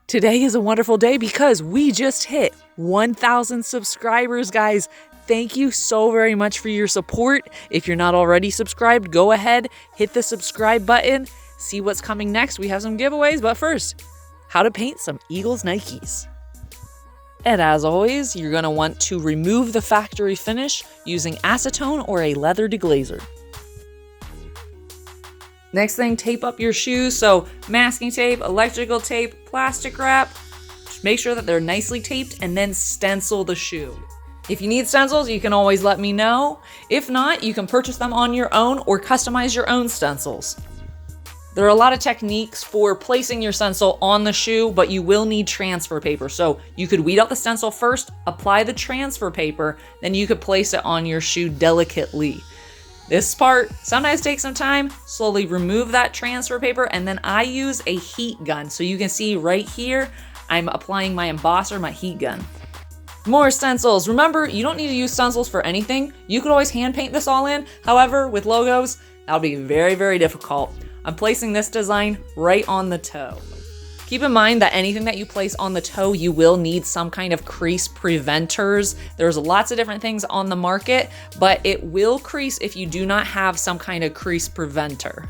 Today is a wonderful day because we just hit 1,000 subscribers, guys. Thank you so very much for your support. If you're not already subscribed, go ahead, hit the subscribe button, see what's coming next. We have some giveaways, but first, how to paint some Eagles Nikes. And as always, you're going to want to remove the factory finish using acetone or a leather deglazer. Next thing, tape up your shoes. So masking tape, electrical tape, plastic wrap. Just make sure that they're nicely taped and then stencil the shoe. If you need stencils, you can always let me know. If not, you can purchase them on your own or customize your own stencils. There are a lot of techniques for placing your stencil on the shoe, but you will need transfer paper. So you could weed out the stencil first, apply the transfer paper, then you could place it on your shoe delicately. This part sometimes takes some time. Slowly remove that transfer paper, and then I use a heat gun. So you can see right here, I'm applying my embosser, my heat gun. More stencils. Remember, you don't need to use stencils for anything. You could always hand paint this all in. However, with logos, that'll be very, very difficult. I'm placing this design right on the toe. Keep in mind that anything that you place on the toe, you will need some kind of crease preventers. There's lots of different things on the market, but it will crease if you do not have some kind of crease preventer.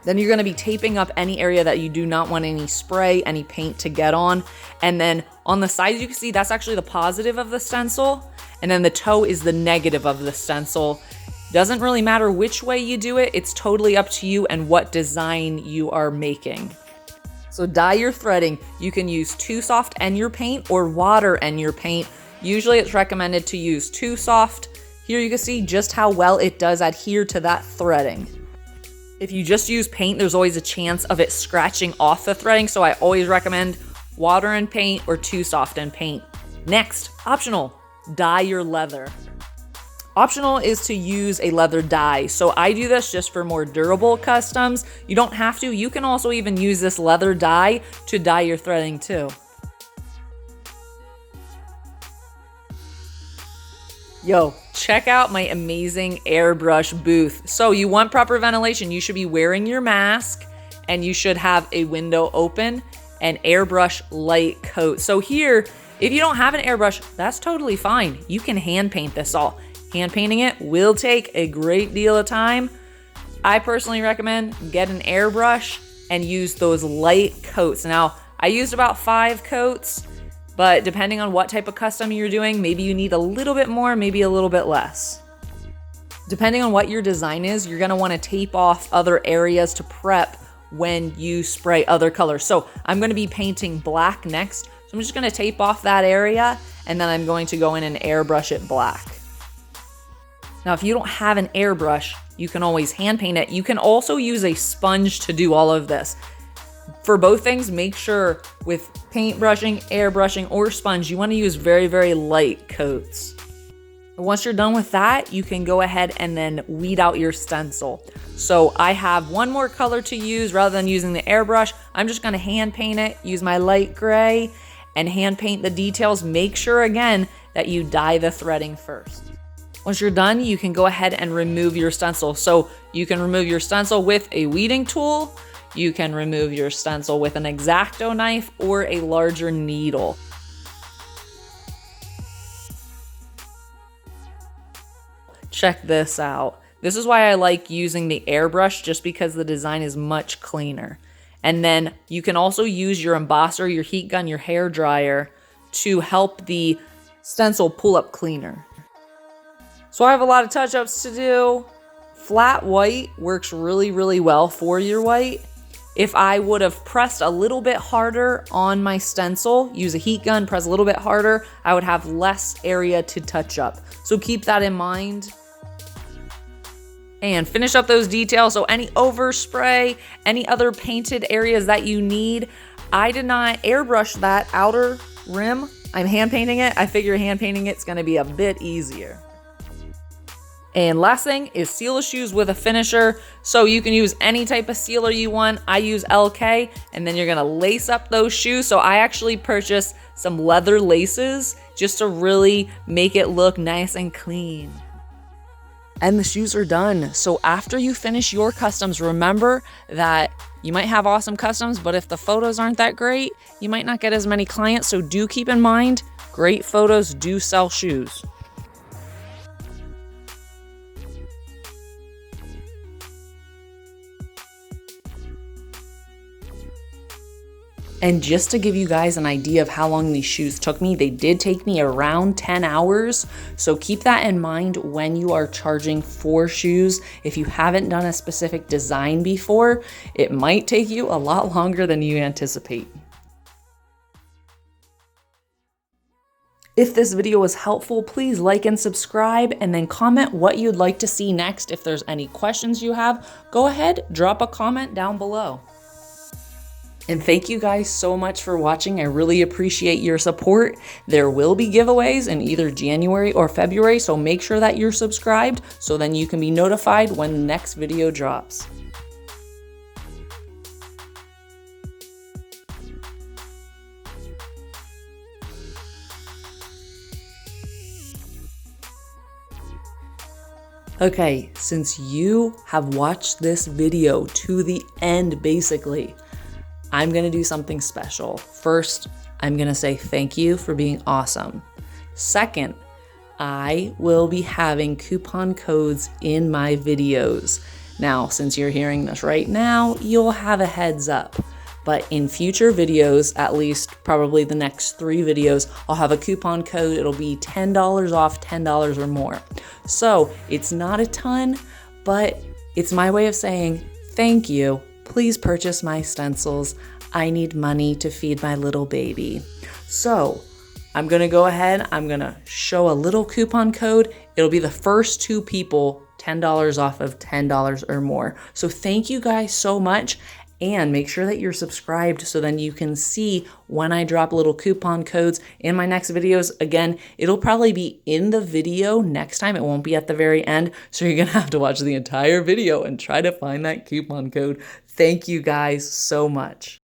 Then you're gonna be taping up any area that you do not want any spray, any paint to get on. And then on the sides, you can see that's actually the positive of the stencil. And then the toe is the negative of the stencil. Doesn't really matter which way you do it. It's totally up to you and what design you are making. So dye your threading. You can use 2 Soft and your paint or water and your paint. Usually it's recommended to use 2 Soft. Here you can see just how well it does adhere to that threading. If you just use paint, there's always a chance of it scratching off the threading. So I always recommend water and paint or 2 Soft and paint. Next, optional, dye your leather. Optional is to use a leather dye. So I do this just for more durable customs. You don't have to. You can also even use this leather dye to dye your threading too. Yo, check out my amazing airbrush booth. So you want proper ventilation. You should be wearing your mask and you should have a window open and airbrush light coat. So here, if you don't have an airbrush, that's totally fine. You can hand paint this all. Hand painting it will take a great deal of time. I personally recommend get an airbrush and use those light coats. Now, I used about 5 coats, but depending on what type of custom you're doing, maybe you need a little bit more, maybe a little bit less. Depending on what your design is, you're gonna wanna tape off other areas to prep when you spray other colors. So I'm gonna be painting black next. So I'm just gonna tape off that area and then I'm going to go in and airbrush it black. Now, if you don't have an airbrush, you can always hand paint it. You can also use a sponge to do all of this. For both things, make sure with paintbrushing, airbrushing, or sponge, you want to use very, very light coats. Once you're done with that, you can go ahead and then weed out your stencil. So I have one more color to use rather than using the airbrush. I'm just going to hand paint it, use my light gray, and hand paint the details. Make sure, again, that you dye the threading first. Once you're done, you can go ahead and remove your stencil. So you can remove your stencil with a weeding tool, you can remove your stencil with an X-Acto knife or a larger needle. Check this out. This is why I like using the airbrush, just because the design is much cleaner. And then you can also use your embosser, your heat gun, your hair dryer to help the stencil pull up cleaner. So I have a lot of touch-ups to do. Flat white works really, really well for your white. If I would have pressed a little bit harder on my stencil, use a heat gun, press a little bit harder, I would have less area to touch up. So keep that in mind. And finish up those details. So any overspray, any other painted areas that you need. I did not airbrush that outer rim. I'm hand painting it. I figure hand painting it's gonna be a bit easier. And last thing is seal the shoes with a finisher. So you can use any type of sealer you want. I use LK, and then you're gonna lace up those shoes. So I actually purchased some leather laces just to really make it look nice and clean. And the shoes are done. So after you finish your customs, remember that You might have awesome customs, but if the photos aren't that great, you might not get as many clients. So do keep in mind, great photos do sell shoes. And just to give you guys an idea of how long these shoes took me, they did take me around 10 hours. So keep that in mind when you are charging for shoes. If you haven't done a specific design before, it might take you a lot longer than you anticipate. If this video was helpful, please like and subscribe, and then comment what you'd like to see next. If there's any questions you have, go ahead, drop a comment down below. And thank you guys so much for watching. I really appreciate your support. There will be giveaways in either January or February, so make sure that you're subscribed so then you can be notified when the next video drops. Okay, since you have watched this video to the end, basically, I'm gonna do something special. First, I'm gonna say thank you for being awesome. Second, I will be having coupon codes in my videos. Now, since you're hearing this right now, you'll have a heads up. But in future videos, at least probably the next 3 videos, I'll have a coupon code. It'll be $10 off, $10 or more. So it's not a ton, but it's my way of saying thank you. Please purchase my stencils. I need money to feed my little baby. So I'm gonna go ahead, I'm gonna show a little coupon code. It'll be the first 2 people, $10 off of $10 or more. So thank you guys so much, and make sure that you're subscribed so then you can see when I drop little coupon codes in my next videos. Again, it'll probably be in the video next time. It won't be at the very end. So you're gonna have to watch the entire video and try to find that coupon code. Thank you guys so much.